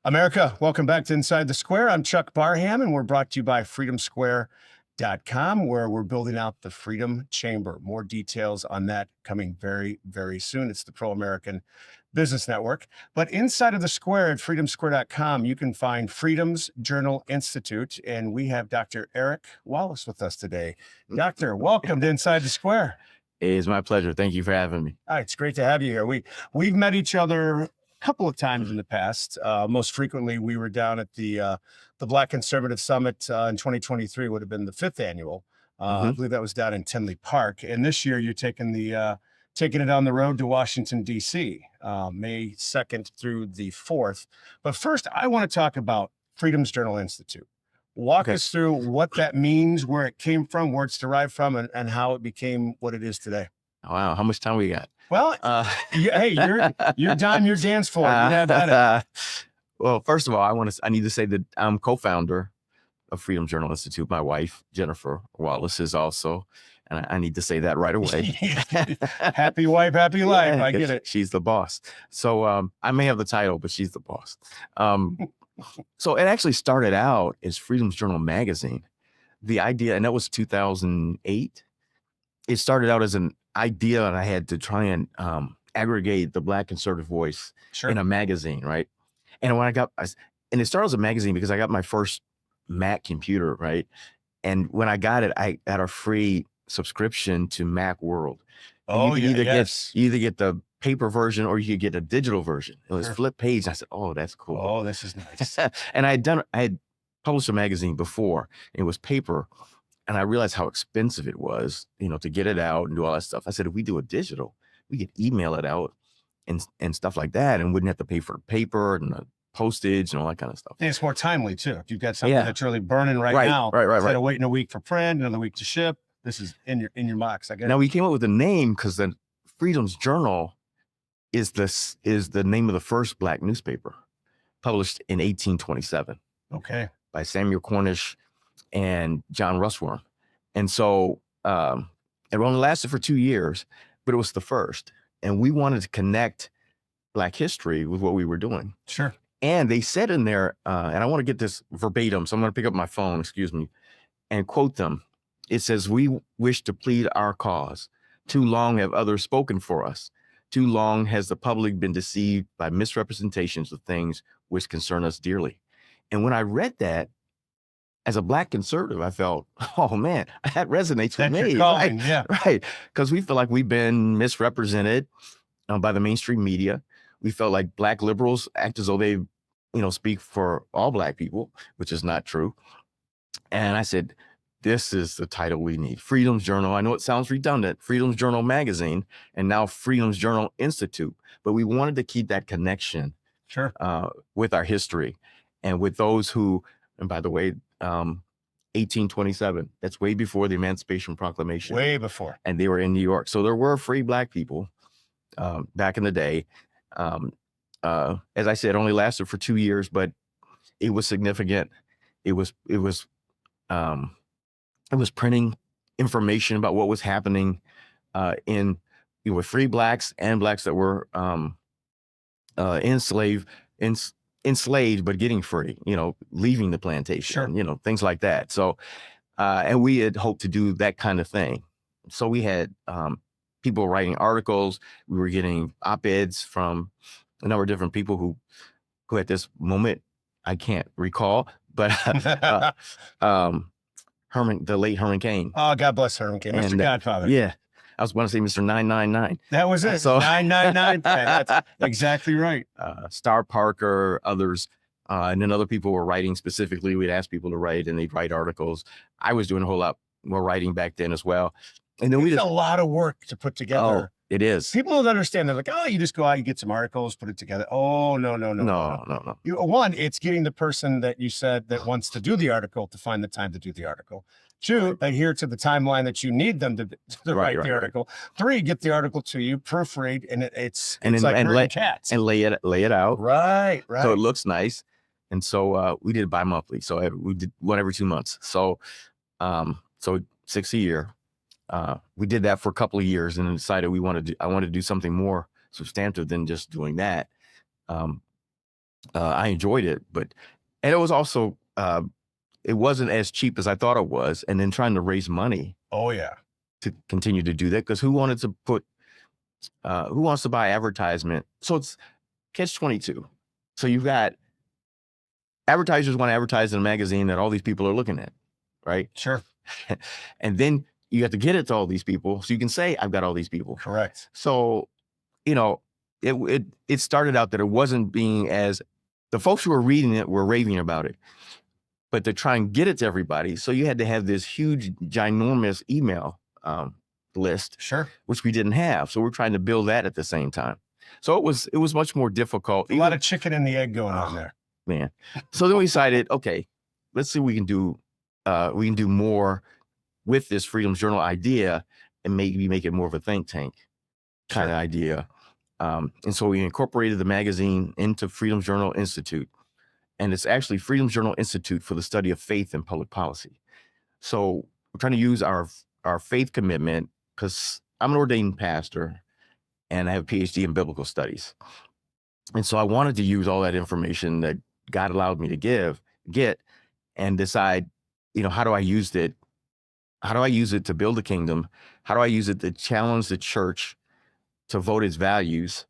America, welcome back to Inside the Square. I'm Chuck Barham, and we're brought to you by freedomsquare.com, where we're building out the Freedom Chamber. More details on that coming very, very soon. It's the Pro-American Business Network. But inside of the square at freedomsquare.com, you can find Freedom's Journal Institute, and we have Dr. Eric Wallace with us today. Doctor, welcome to Inside the Square. It is my pleasure. Thank you for having me. It's great to have you here. We've met each other couple of times in the past. Most frequently, we were down at the Black Conservative Summit in 2023. Would have been the 5th annual. I believe that was down in Tinley Park. And this year, you're taking it on the road to Washington D.C. May 2nd through the 4th. But first, I want to talk about Freedom's Journal Institute. Walk us through what that means, where it came from, where it's derived from, and how it became what it is today. Wow, how much time we got? Well, hey, you're done your dance floor. You have at it. Well, first of all, I need to say that I'm co-founder of Freedom Journal Institute. My wife, Jennifer Wallace, is also, and I need to say that right away. Happy wife, happy life. I get it. She's the boss. So I may have the title, but she's the boss. So it actually started out as Freedom's Journal magazine. The idea, and that was 2008. It started out as an idea, and I had to try and aggregate the Black conservative voice in a magazine, right? And when and it started as a magazine because I got my first Mac computer, right? And when I got it, I got a free subscription to Mac World. And you either get the paper version or you could get a digital version. It was flip page. I said, "Oh, that's cool. Oh, this is nice." And I had published a magazine before. It was paper. And I realized how expensive it was, to get it out and do all that stuff. I said, if we do a digital, we could email it out and stuff like that, and wouldn't have to pay for the paper and the postage and all that kind of stuff. And it's more timely too. If you've got something that's really burning right now, instead of waiting a week for print, another week to ship, this is in your box. I guess. Now we came up with a name because then Freedom's Journal is the name of the first Black newspaper, published in 1827. Okay. By Samuel Cornish and John Russwurm. And so it only lasted for 2 years, but it was the first. And we wanted to connect Black history with what we were doing. Sure. And they said in there, and I want to get this verbatim, so I'm going to pick up my phone, excuse me, and quote them. It says, "We wish to plead our cause. Too long have others spoken for us. Too long has the public been deceived by misrepresentations of things which concern us dearly." And when I read that, as a Black conservative, I felt, oh man, that resonates with me. Right. Because we feel like we've been misrepresented by the mainstream media. We felt like Black liberals act as though they, speak for all Black people, which is not true. And I said, this is the title we need. Freedom's Journal. I know it sounds redundant. Freedom's Journal magazine, and now Freedom's Journal Institute. But we wanted to keep that connection with our history and with those who, and by the way, 1827, that's way before the Emancipation Proclamation. Way before. And they were in New York. So there were free Black people back in the day. As I said, only lasted for 2 years, but it was significant. It was printing information about what was happening with free Blacks and Blacks that were enslaved but getting free, leaving the plantation, things like that. So and we had hoped to do that kind of thing. So we had people writing articles. We were getting op-eds from a number of different people who at this moment I can't recall, but the late Herman Cain. Oh, God bless Herman Cain, Mr. Godfather. Yeah. I was going to say Mr. 999. That was it. So 999. That's exactly right. Star Parker, others, and then other people were writing specifically. We'd ask people to write, and they'd write articles. I was doing a whole lot more writing back then as well. And then it's a lot of work to put together. Oh, it is. People don't understand. They're like, oh, you just go out, you get some articles, put it together. Oh, no. No. One, it's getting the person that you said that wants to do the article to find the time to do the article. 2, adhere to the timeline that you need them to write the article. 3, get the article to you, proofread, and it's like cats. And lay it out. Right. So it looks nice. And so we did bi-monthly. So we did one every 2 months. So 6 a year. We did that for a couple of years and then decided I wanted to do something more substantive than just doing that. I enjoyed it, and it was also, it wasn't as cheap as I thought it was. And then trying to raise money Oh yeah. to continue to do that, because who wants to buy advertisement? So it's catch-22. So you've got advertisers want to advertise in a magazine that all these people are looking at, right? Sure. And then you have to get it to all these people so you can say, I've got all these people. Correct. So, it started out that it wasn't being as, the folks who were reading it were raving about it, but to try and get it to everybody. So you had to have this huge, ginormous email list, Sure. which we didn't have. So we're trying to build that at the same time. So it was much more difficult. A lot of chicken and the egg going on there. Man. So then we decided, okay, let's see what we can do. We can do more with this Freedom's Journal idea and maybe make it more of a think tank kind of idea. And so we incorporated the magazine into Freedom's Journal Institute. And it's actually Freedom's Journal Institute for the Study of Faith and Public Policy. So we're trying to use our faith commitment, because I'm an ordained pastor and I have a PhD in biblical studies. And so I wanted to use all that information that God allowed me to get and decide, how do I use it? How do I use it to build the kingdom? How do I use it to challenge the church to vote its values?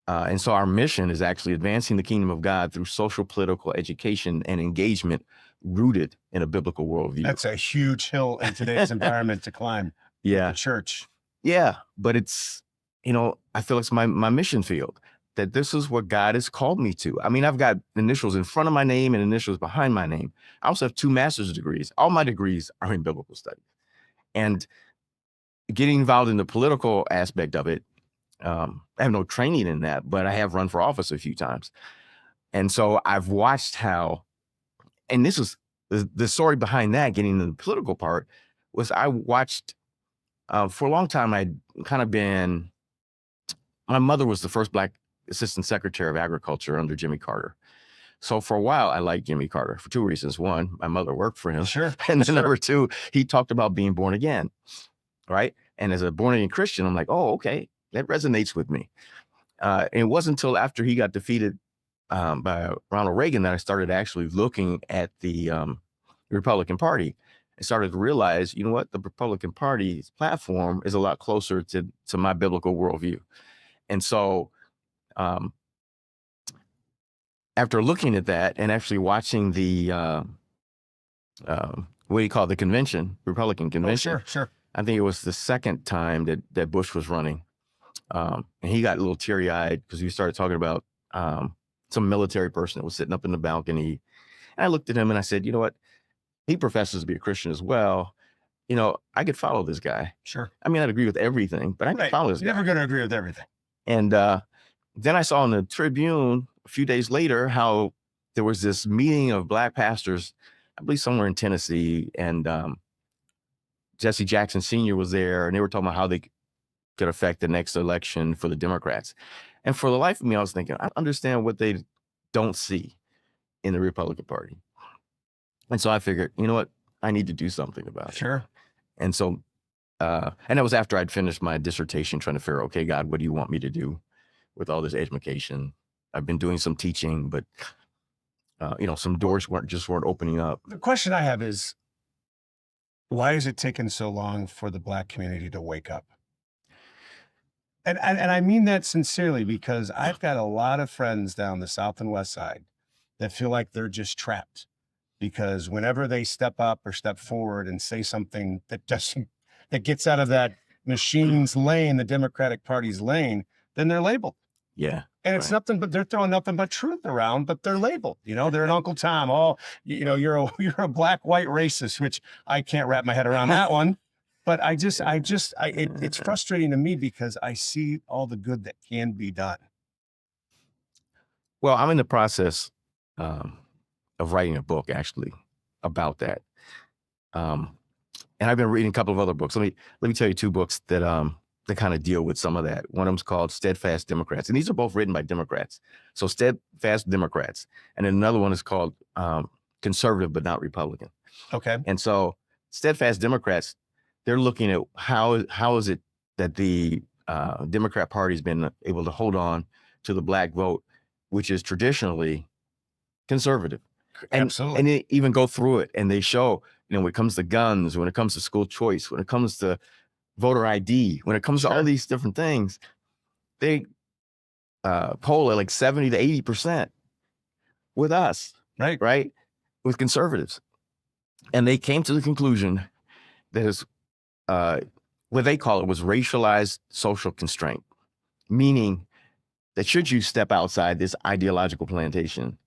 And so our mission is actually advancing the kingdom of God through social, political, education, and engagement rooted in a biblical worldview. That's a huge hill in today's environment to climb. Yeah. The church. Yeah. But it's, I feel it's my mission field, that this is what God has called me to. I mean, I've got initials in front of my name and initials behind my name. I also have 2 master's degrees. All my degrees are in biblical studies. And getting involved in the political aspect of it, I have no training in that, but I have run for office a few times. And so I've watched how, and this is the story behind that, getting into the political part, was I watched, for a long time, I'd kind of been, my mother was the first Black Assistant Secretary of Agriculture under Jimmy Carter. So for a while, I liked Jimmy Carter for 2 reasons. One, my mother worked for him. Sure. And then number 2, he talked about being born again, right? And as a born again Christian, I'm like, oh, okay, that resonates with me. And it wasn't until after he got defeated by Ronald Reagan that I started actually looking at the Republican Party and started to realize, you know what, the Republican Party's platform is a lot closer to my biblical worldview. And so after looking at that and actually watching the, what do you call it, the convention, Republican convention. Oh, sure. I think it was the second time that Bush was running. And he got a little teary-eyed because we started talking about some military person that was sitting up in the balcony. And I looked at him and I said, you know what? He professes to be a Christian as well. I could follow this guy. Sure. I mean, I'd agree with everything, but I could follow this guy. You're never going to agree with everything. And then I saw in the Tribune a few days later how there was this meeting of Black pastors, I believe somewhere in Tennessee, and Jesse Jackson Sr. was there, and they were talking about how they could affect the next election for the Democrats. And for the life of me, I was thinking, I understand what they don't see in the Republican Party. And so I figured, you know what? I need to do something about it. Sure. And so, and that was after I'd finished my dissertation, trying to figure, okay, God, what do you want me to do with all this education? I've been doing some teaching, but some doors weren't opening up. The question I have is, why is it taking so long for the Black community to wake up? And I mean that sincerely, because I've got a lot of friends down the South and West Side that feel like they're just trapped, because whenever they step up or step forward and say something that gets out of that machine's lane, the Democratic Party's lane, then they're labeled. Yeah. And it's nothing but, they're throwing nothing but truth around, but they're labeled. They're an Uncle Tom. Oh, you're a black-white racist, which I can't wrap my head around that one. But it's frustrating to me because I see all the good that can be done. Well, I'm in the process of writing a book actually about that. And I've been reading a couple of other books. Let me tell you 2 books that kind of deal with some of that. One of them's called Steadfast Democrats. And these are both written by Democrats. So Steadfast Democrats. And then another one is called Conservative but Not Republican. Okay. And so Steadfast Democrats, they're looking at how is it that the Democrat Party has been able to hold on to the Black vote, which is traditionally conservative. And Absolutely. and they even go through it and they show, when it comes to guns, when it comes to school choice, when it comes to voter ID, when it comes to all these different things, they poll at like 70 to 80% with us, right? With conservatives. And they came to the conclusion that is what they call it was racialized social constraint, meaning that should you step outside this ideological plantation,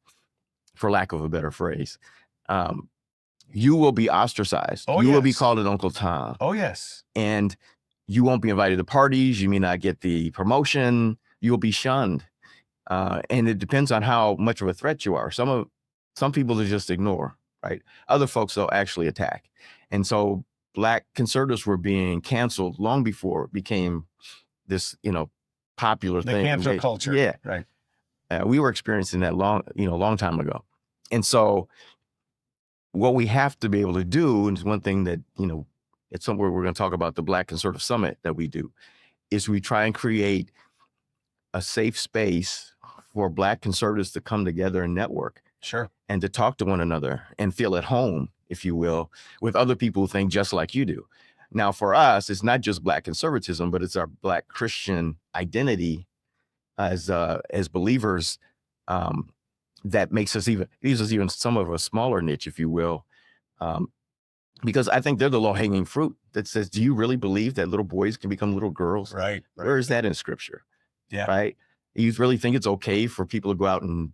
for lack of a better phrase, you will be ostracized. You will be called an Uncle Tom. Oh, yes. And you won't be invited to parties. You may not get the promotion. You'll be shunned. And it depends on how much of a threat you are. Some people they just ignore, right? Other folks they'll actually attack. And so Black conservatives were being canceled long before it became this, popular thing. The cancel culture. Yeah. Right. We were experiencing that long time ago. And so what we have to be able to do, and it's one thing that, it's somewhere we're going to talk about the Black Conservative Summit that we do, is we try and create a safe space for Black conservatives to come together and network. Sure. And to talk to one another and feel at home, if you will, with other people who think just like you do. Now, for us, it's not just Black conservatism, but it's our Black Christian identity as believers that leaves us even some of a smaller niche, if you will, because I think they're the low-hanging fruit that says, do you really believe that little boys can become little girls? Right. Where is that in Scripture? Yeah. Right. You really think it's okay for people to go out and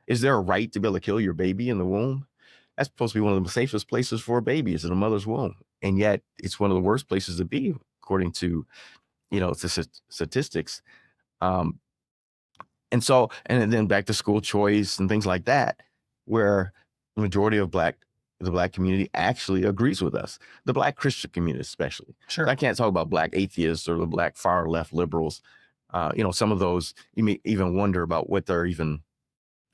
is there a right to be able to kill your baby in the womb? That's supposed to be one of the safest places for a baby, is in a mother's womb. And yet it's one of the worst places to be, according to, the statistics. And then back to school choice and things like that, where the majority of the Black community actually agrees with us. The Black Christian community, especially. Sure. I can't talk about Black atheists or the Black far left liberals. Some of those you may even wonder about what they're even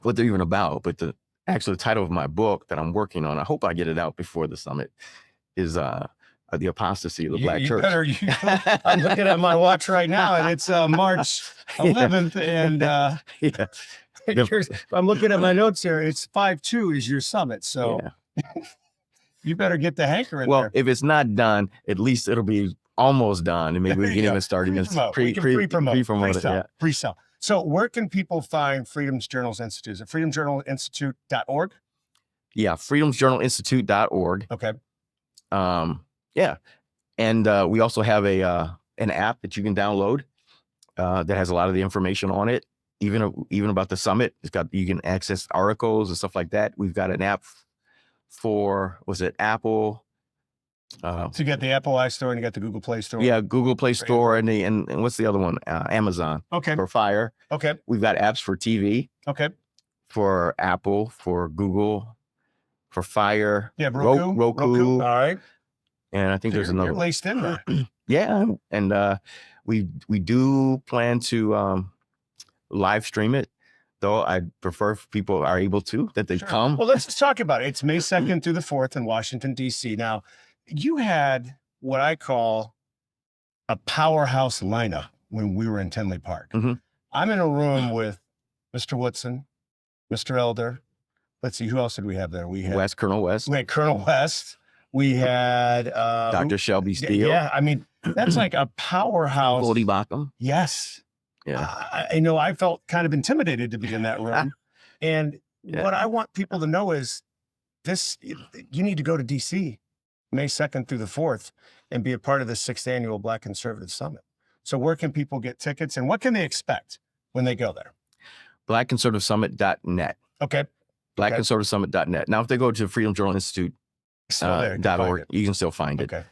about. But the title of my book that I'm working on, I hope I get it out before the summit, is the apostasy of the Black church. I'm looking at my watch right now, and it's March 11th, and I'm looking at my notes here. It's 5/2 is your summit, so you better get the hankering. Well, there. If it's not done, at least it'll be almost done, and maybe we can even start pre-promote it. Pre-sell. So where can people find Freedom's Journals Institute? Is it freedomjournalinstitute.org? Yeah, freedomjournalinstitute.org. Okay. And we also have an app that you can download that has a lot of the information on it, even about the summit. You can access articles and stuff like that. We've got an app for, Apple? So you got the Apple iStore and you got the Google Play Store. Yeah, Google Play Store and what's the other one? Amazon. Okay. For Fire. Okay. We've got apps for TV. Okay. For Apple, for Google, for Fire. Yeah, Roku. All right. And I think there's another. You're laced in there. Yeah, and we do plan to live stream it, though I'd prefer if people are able to, that they come. Well, let's just talk about it. It's May 2nd through the 4th in Washington, D.C. Now, you had what I call a powerhouse lineup when we were in Tinley Park. Mm-hmm. I'm in a room with Mr. Woodson, Mr. Elder. Let's see, who else did we have there? We had Colonel West. We had Colonel West. We had Dr. Shelby Steele. Yeah, I mean, that's like a powerhouse. Goldie Bacham. Yes. Yeah. I know I felt kind of intimidated to be in that room. And what I want people to know is this, you need to go to DC May 2nd through the 4th and be a part of the 6th annual Black Conservative Summit. So where can people get tickets and what can they expect when they go there? BlackConservativeSummit.net. Okay. BlackConservativeSummit.net. Now, if they go to Freedom Journal Institute, .org, you can still find it. Okay.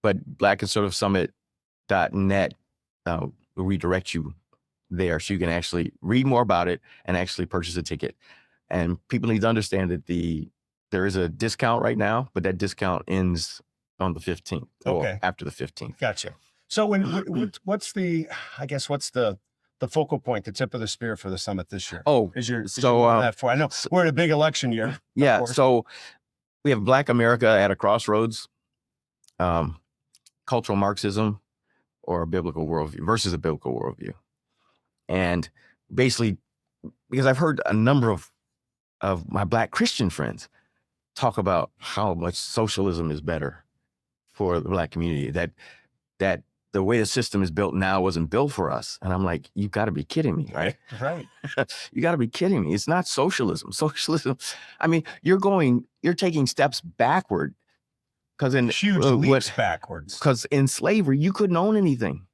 But BlackConservativeSummit.net will redirect you there so you can actually read more about it and actually purchase a ticket. And people need to understand that there is a discount right now, but that discount ends on the 15th or after the 15th. Gotcha. So what's the focal point, the tip of the spear for the summit this year? I know we're in a big election year. Yeah. So we have Black America at a crossroads, cultural Marxism or a biblical worldview versus a biblical worldview. And basically because I've heard a number of my Black Christian friends talk about how much socialism is better for the Black community, that the way the system is built now wasn't built for us. And I'm like, you got to be kidding me, right? Right. You got to be kidding me. It's not socialism. Socialism, I mean, you're taking steps backward, because in Huge leaps backwards. Because in slavery, you couldn't own anything.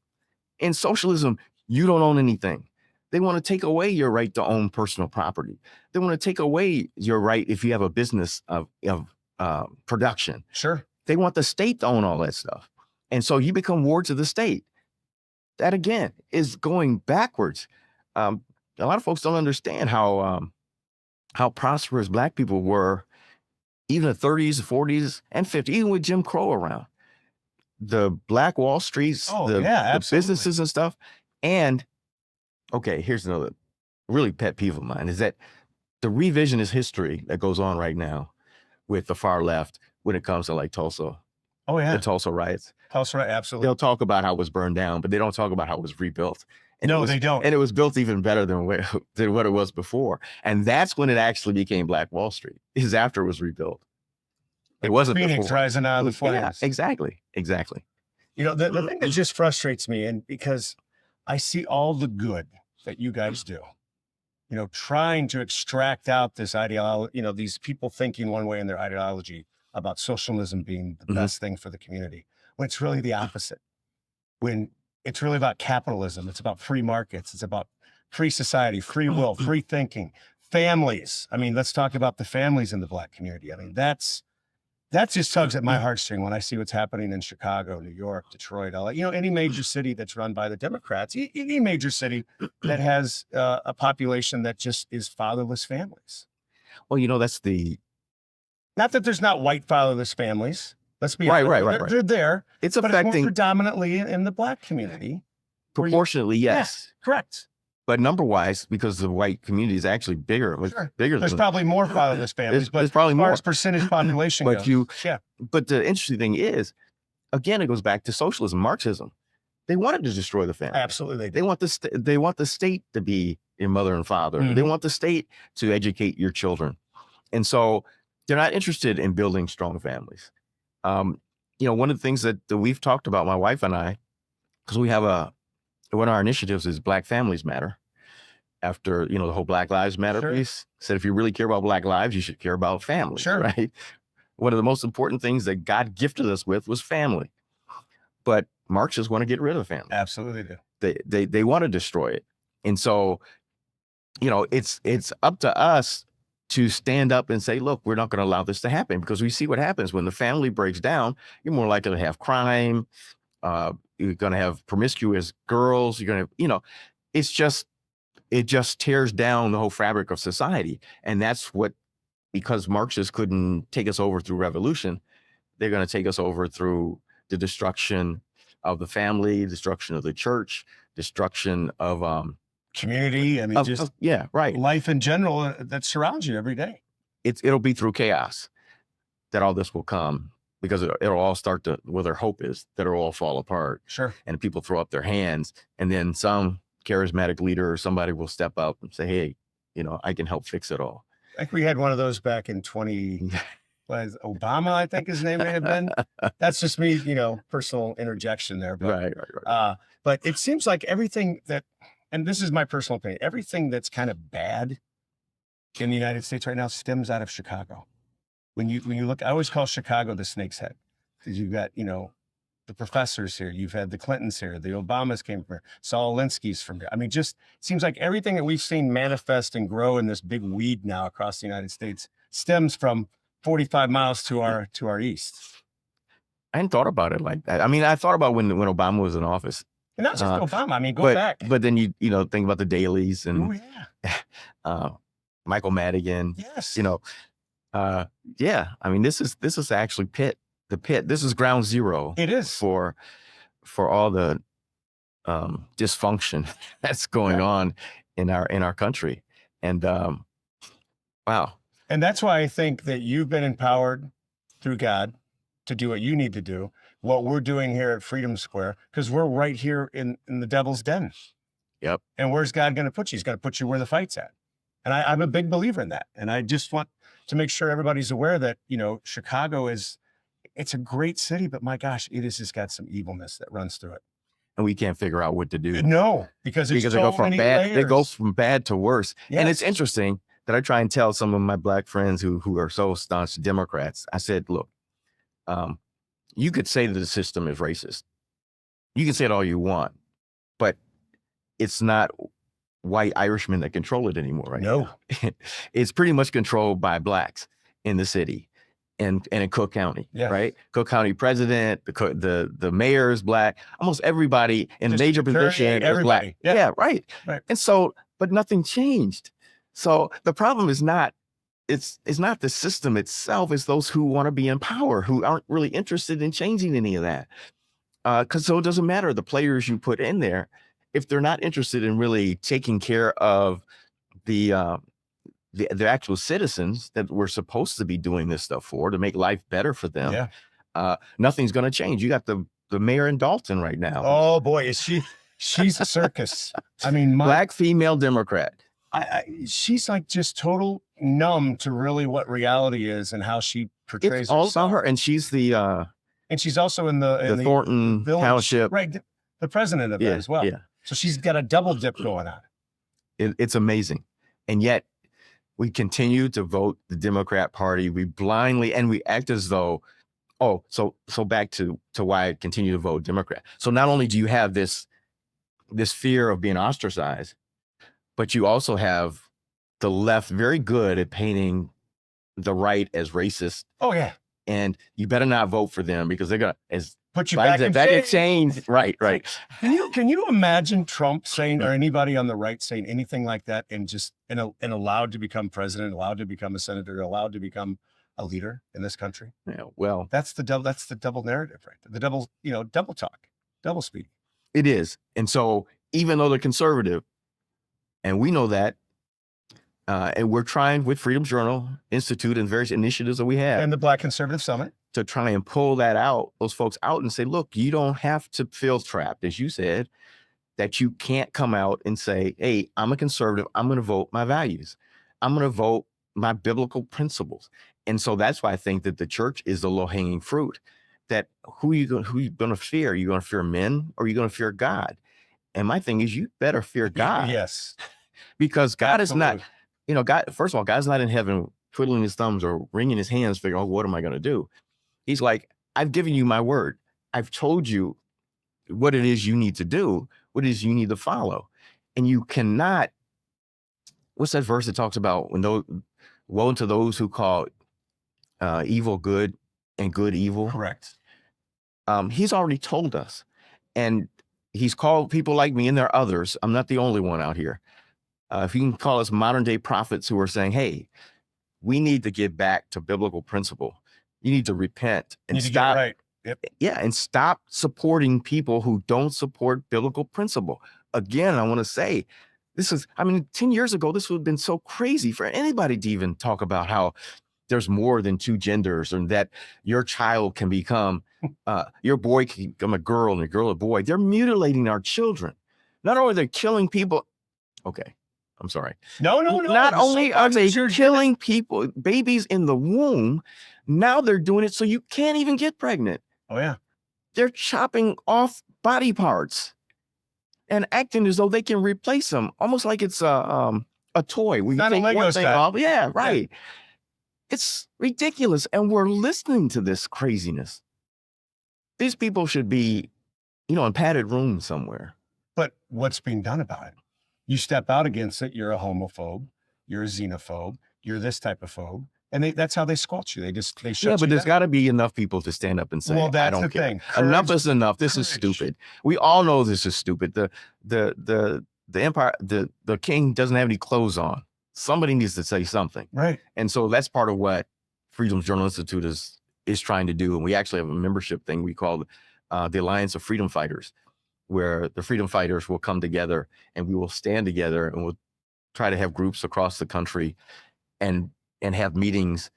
In socialism, you don't own anything. They want to take away your right to own personal property. They want to take away your right if you have a business of production. Sure. They want the state to own all that stuff. And so you become wards of the state. That, again, is going backwards. A lot of folks don't understand how prosperous Black people were, even the 30s, 40s, and 50s, even with Jim Crow around. The Black Wall Streets, the businesses and stuff. And, okay, here's another really pet peeve of mine, is that the revisionist history that goes on right now with the far left when it comes to like Tulsa. Oh, yeah. The Tulsa riots. Tulsa, right, absolutely. They'll talk about how it was burned down, but they don't talk about how it was rebuilt. And no, they don't. And it was built even better than what it was before. And that's when it actually became Black Wall Street, is after it was rebuilt. It wasn't Phoenix before. rising out of the flames. Yeah, exactly. You know, the thing that just frustrates me, and because I see all the good that you guys do, you know, trying to extract out this ideology, you know, these people thinking one way in their ideology about socialism being the best thing for the community, when it's really the opposite. When it's really about capitalism, it's about free markets, it's about free society, free will, free thinking, families. I mean, let's talk about the families in the Black community. I mean, that just tugs at my heartstring when I see what's happening in Chicago, New York, Detroit, LA, you know, any major city that's run by the Democrats, any major city that has a population that just is fatherless families. Well, you know, not that there's not white fatherless families. Let's be right. They're there. It's but affecting it's more predominantly in the Black community. Proportionately, yes. Yeah, correct. But number-wise, because the white community is actually bigger, Sure. bigger. There's probably more fatherless families, but there's probably as far more as percentage population but goes, But the interesting thing is, again, it goes back to socialism, Marxism. They wanted to destroy the family. Absolutely, they want the state to be your mother and father. Mm-hmm. They want the state to educate your children, and so they're not interested in building strong families. You know, one of the things that we've talked about, my wife and I, because we have one of our initiatives is Black Families Matter. After, you know, the whole Black Lives Matter piece, said if you really care about Black lives, you should care about families. Sure. Right? One of the most important things that God gifted us with was family. But Marxists want to get rid of family. Absolutely do. They want to destroy it. And so, you know, it's up to us to stand up and say, look, we're not going to allow this to happen, because we see what happens when the family breaks down. You're more likely to have crime. You're going to have promiscuous girls. You're going to, you know, it just tears down the whole fabric of society. And that's what, because Marxists couldn't take us over through revolution, they're going to take us over through the destruction of the family, destruction of the church, destruction of community. I mean, life in general that surrounds you every day. It'll be through chaos that all this will come, because it'll all start to, well, their hope is that it'll all fall apart. Sure. And people throw up their hands, and then some charismatic leader or somebody will step up and say, hey, you know, I can help fix it all. I think we had one of those back in Obama, I think his name may have been. That's just me, you know, personal interjection there. But, right. But it seems like everything that, and this is my personal opinion, everything that's kind of bad in the United States right now stems out of Chicago. When you look, I always call Chicago the snake's head, because you've got, you know, the professors here, you've had the Clintons here, the Obamas came from here, Saul Alinsky's from here. I mean, just seems like everything that we've seen manifest and grow in this big weed now across the United States stems from 45 miles to our east. I hadn't thought about it like that. I mean, I thought about when Obama was in office. And not just Obama. I mean, go back. But then you know, think about the dailies and Michael Madigan. Yes. You know, I mean, this is actually the pit. This is ground zero. It is for all the dysfunction that's going on in our country. And wow. And that's why I think that you've been empowered through God to do what you need to do, what we're doing here at Freedom Square, because we're right here in the devil's den. Yep. And where's God going to put you? He's going to put you where the fight's at. And I'm a big believer in that. And I just want to make sure everybody's aware that, Chicago it's a great city, but my gosh, it has just got some evilness that runs through it. And we can't figure out what to do. No, because there's Because so they go from many bad, layers. they go from bad to worse. And it's Yes. interesting that I try and tell some of my Black friends who are so staunch Democrats. I said, look, you could say that the system is racist. You can say it all you want, but it's not white Irishmen that control it anymore, right? No. Now. It's pretty much controlled by Blacks in the city and in Cook County, Yes. right? Cook County president, the mayor is Black. Almost everybody in Just major attorney, position is everybody. Black. Yeah. Right. And so, but nothing changed. So the problem is not, it's not the system itself. It's those who want to be in power, who aren't really interested in changing any of that. Because so it doesn't matter the players you put in there if they're not interested in really taking care of the actual citizens that we're supposed to be doing this stuff for, to make life better for them. Yeah. Nothing's going to change. You got the mayor in Dalton right now. Oh boy, is she's a circus. I mean, Black female Democrat. She's like just total numb to really what reality is and how she portrays It's all herself. about her, and she's the And she's also in the Thornton village, Township, right? The president of that as well. Yeah, So she's got a double dip going on. it's amazing, and yet we continue to vote the Democrat Party. We blindly, and we act as though, so back to why I continue to vote Democrat. So not only do you have this fear of being ostracized, but you also have the left very good at painting the right as racist. Oh yeah. And you better not vote for them because they're gonna Put you back in change. Right. Can you imagine Trump saying, or anybody on the right saying anything like that, and just and allowed to become president, allowed to become a senator, allowed to become a leader in this country? Yeah, well, That's the double narrative, right? The double talk, double speak. it is. And so even though they're conservative, and we know that, and we're trying with Freedom Journal Institute and various initiatives that we have, And the Black Conservative Summit. to try and pull those folks out and say, look, you don't have to feel trapped, as you said, that you can't come out and say, hey, I'm a conservative. I'm going to vote my values. I'm going to vote my biblical principles. And so that's why I think that the church is the low-hanging fruit. That who you going to fear? Are you going to fear men, or are you going to fear God? And my thing is, you better fear God. Yes. Because God is not, Absolutely. God, first of all, God's not in heaven twiddling his thumbs or wringing his hands, figuring, oh, what am I going to do? He's like, I've given you my word. I've told you what it is you need to do, what it is you need to follow. And you cannot, what's that verse that talks about woe unto those who call evil good and good evil? Correct. He's already told us. And he's called people like me, and there are others. I'm not the only one out here. If you can call us modern day prophets who are saying, hey, we need to get back to biblical principle. You need to repent and Need to stop. get right. Yep. Yeah, and stop supporting people who don't support biblical principle. Again, I want to say, 10 years ago, this would have been so crazy for anybody to even talk about how there's more than two genders, and that your child can become, your boy can become a girl and a girl a boy. They're mutilating our children. Not only are they killing people. Okay, I'm sorry. No. Not only are they killing people, babies in the womb, now they're doing it so you can't even get pregnant. Oh yeah. They're chopping off body parts and acting as though they can replace them, almost like it's a toy. We Not a take Lego one thing set. off. Yeah, right. It's ridiculous, and we're listening to this craziness. These people should be, in padded rooms somewhere. But what's being done about it? You step out against it, you're a homophobe, you're a xenophobe, you're this type of phobe. And that's how they squelch you. They shut Yeah, but you there's down. got to be enough people to stand up and say, Well, I that's don't the care. thing. Enough Courage. is enough. This is Courage. stupid. We all know this is stupid. The empire, the king doesn't have any clothes on. Somebody needs to say something. Right. And so that's part of what Freedom Journal Institute is trying to do. And we actually have a membership thing we call the Alliance of Freedom Fighters, where the freedom fighters will come together and we will stand together, and we'll try to have groups across the country and have meetings,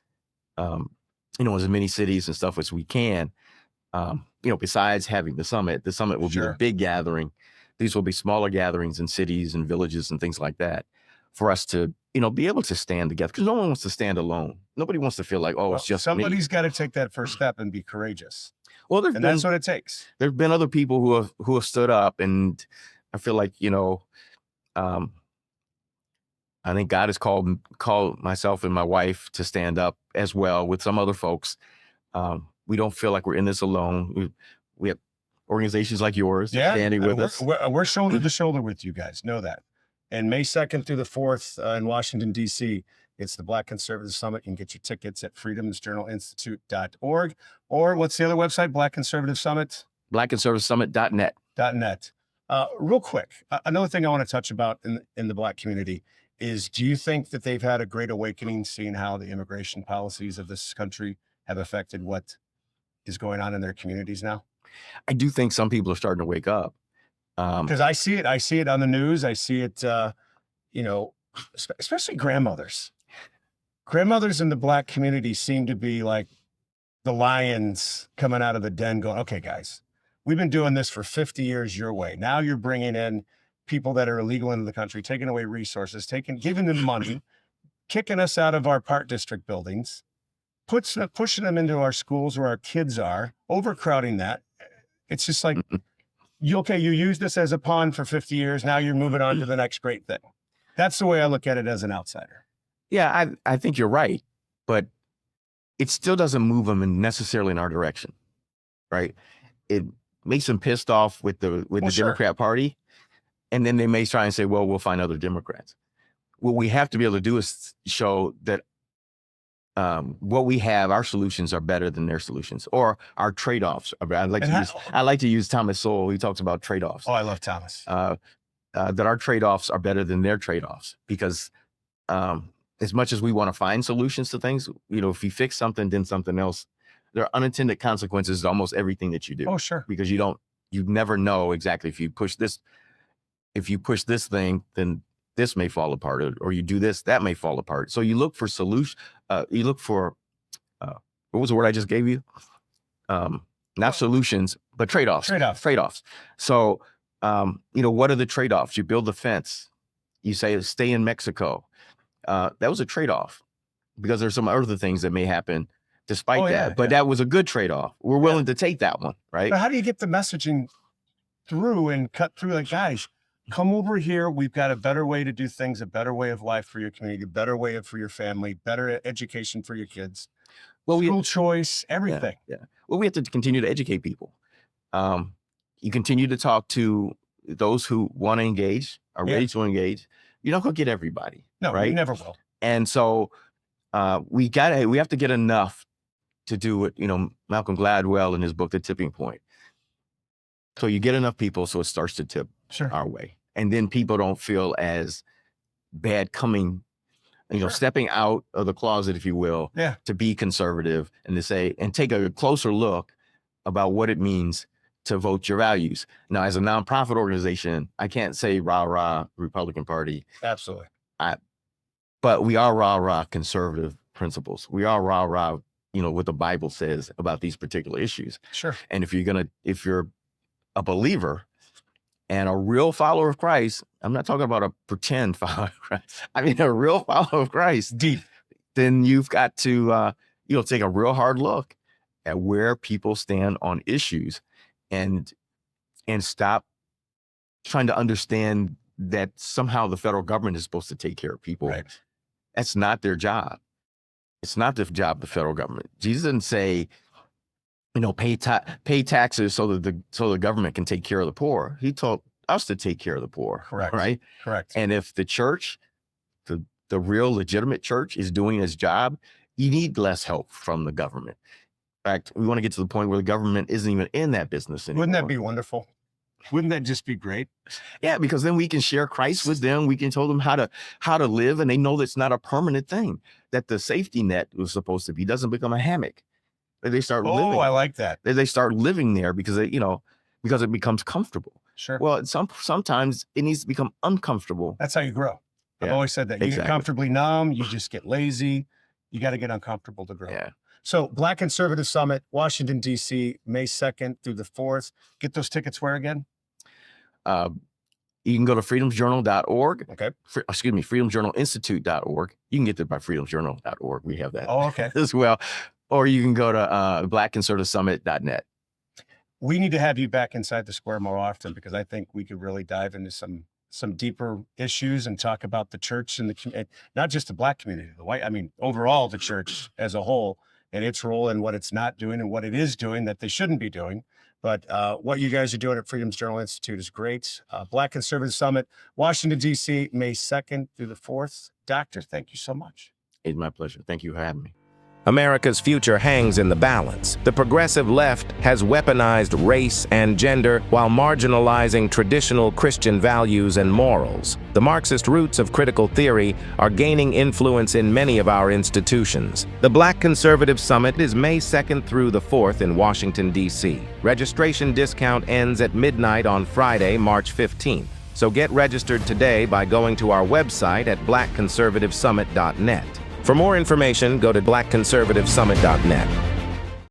in as many cities and stuff as we can. Besides having the summit will be a Sure. big gathering. These will be smaller gatherings in cities and villages and things like that, for us to be able to stand together, because no one wants to stand alone. Nobody wants to feel like, oh, Well, it's just somebody's me. got to take that first step and be courageous. Well, And that's what it takes. there've been other people who have stood up, and I feel like, um, I think God has called myself and my wife to stand up as well with some other folks. We don't feel like we're in this alone. We have organizations like yours standing with us. We're shoulder to shoulder with you guys. Know that. And May 2nd through the 4th in Washington, D.C., it's the Black Conservative Summit. You can get your tickets at freedomsjournalinstitute.org. Or what's the other website? Black Conservative Summit? blackconservativesummit.net. .net. Real quick, another thing I want to touch about in the Black community is, do you think that they've had a great awakening seeing how the immigration policies of this country have affected what is going on in their communities now? I do think some people are starting to wake up. Because I see it on the news. I see it, especially grandmothers. Grandmothers in the Black community seem to be like the lions coming out of the den going, okay, guys, we've been doing this for 50 years your way. Now you're bringing in people that are illegal into the country, taking away resources, giving them money, kicking us out of our park district buildings, pushing them into our schools where our kids are, overcrowding that. It's just like, you used this as a pawn for 50 years. Now you're moving on to the next great thing. That's the way I look at it as an outsider. Yeah, I think you're right, but it still doesn't move them necessarily in our direction, right? It makes them pissed off with the Democrat Party, and then they may try and say, well, we'll find other Democrats. What we have to be able to do is show that what we have, our solutions are better than their solutions, or our trade-offs. I like to use Thomas Sowell. He talks about trade-offs. Oh, I love Thomas. That our trade-offs are better than their trade-offs, because as much as we want to find solutions to things, if you fix something, then something else, there are unintended consequences to almost everything that you do. Oh, sure. Because you never know exactly if you push this thing, then this may fall apart, or you do this, that may fall apart. So you look for solutions. You look for, what was the word I just gave you? Not solutions, but trade-offs. Trade-offs. So, what are the trade-offs? You build the fence. You say, stay in Mexico. That was a trade-off, because there's some other things that may happen despite that. Yeah, but that was a good trade-off. We're willing to take that one, right? But how do you get the messaging through and cut through? Like, guys, come over here. We've got a better way to do things, a better way of life for your community, a better way for your family, better education for your kids, school choice, everything. Yeah. Well, we have to continue to educate people. You continue to talk to those who want to engage, are ready to engage. You're not going to get everybody. No, right? You never will. And so we have to get enough to do what, Malcolm Gladwell in his book, The Tipping Point. So you get enough people so it starts to tip our way. And then people don't feel as bad coming, stepping out of the closet, if you will, to be conservative and to say, and take a closer look about what it means to vote your values. Now, as a nonprofit organization, I can't say rah, rah, Republican Party. Absolutely. But we are rah, rah conservative principles. We are rah, rah, what the Bible says about these particular issues. Sure. And if you're a believer and a real follower of Christ, I'm not talking about a pretend follower of Christ. I mean, a real follower of Christ, deep, then you've got to, take a real hard look at where people stand on issues, and stop trying to understand that somehow the federal government is supposed to take care of people. Right. That's not their job. It's not the job of the federal government. Jesus didn't say, pay taxes so that the government can take care of the poor. He told us to take care of the poor. Correct. Right. Correct. And if the church, the real legitimate church, is doing its job, you need less help from the government. In fact, we want to get to the point where the government isn't even in that business anymore. Wouldn't that be wonderful? Wouldn't that just be great? Yeah, because then we can share Christ with them. We can tell them how to live, and they know that's not a permanent thing. That the safety net was supposed to be doesn't become a hammock. They start living. Oh, I like that. They start living there because because it becomes comfortable. Sure. Well, sometimes it needs to become uncomfortable. That's how you grow. I've always said that. You get comfortably numb. You just get lazy. You got to get uncomfortable to grow. Yeah. So Black Conservative Summit, Washington, D.C., May 2nd through the 4th. Get those tickets where again? You can go to freedomsjournal.org. Okay. freedomsjournalinstitute.org. You can get there by freedomsjournal.org. We have that Oh, okay. as well. Or you can go to blackconservativesummit.net. We need to have you back inside the square more often, because I think we could really dive into some deeper issues and talk about the church and not just the Black community, the white, I mean, overall the church as a whole, and its role and what it's not doing and what it is doing that they shouldn't be doing. But what you guys are doing at Freedom's Journal Institute is great. Black Conservative Summit, Washington, D.C., May 2nd through the 4th. Doctor, thank you so much. It's my pleasure. Thank you for having me. America's future hangs in the balance. The progressive left has weaponized race and gender while marginalizing traditional Christian values and morals. The Marxist roots of critical theory are gaining influence in many of our institutions. The Black Conservative Summit is May 2nd through the 4th in Washington, D.C. Registration discount ends at midnight on Friday, March 15th. So get registered today by going to our website at blackconservativesummit.net. For more information, go to blackconservativesummit.net.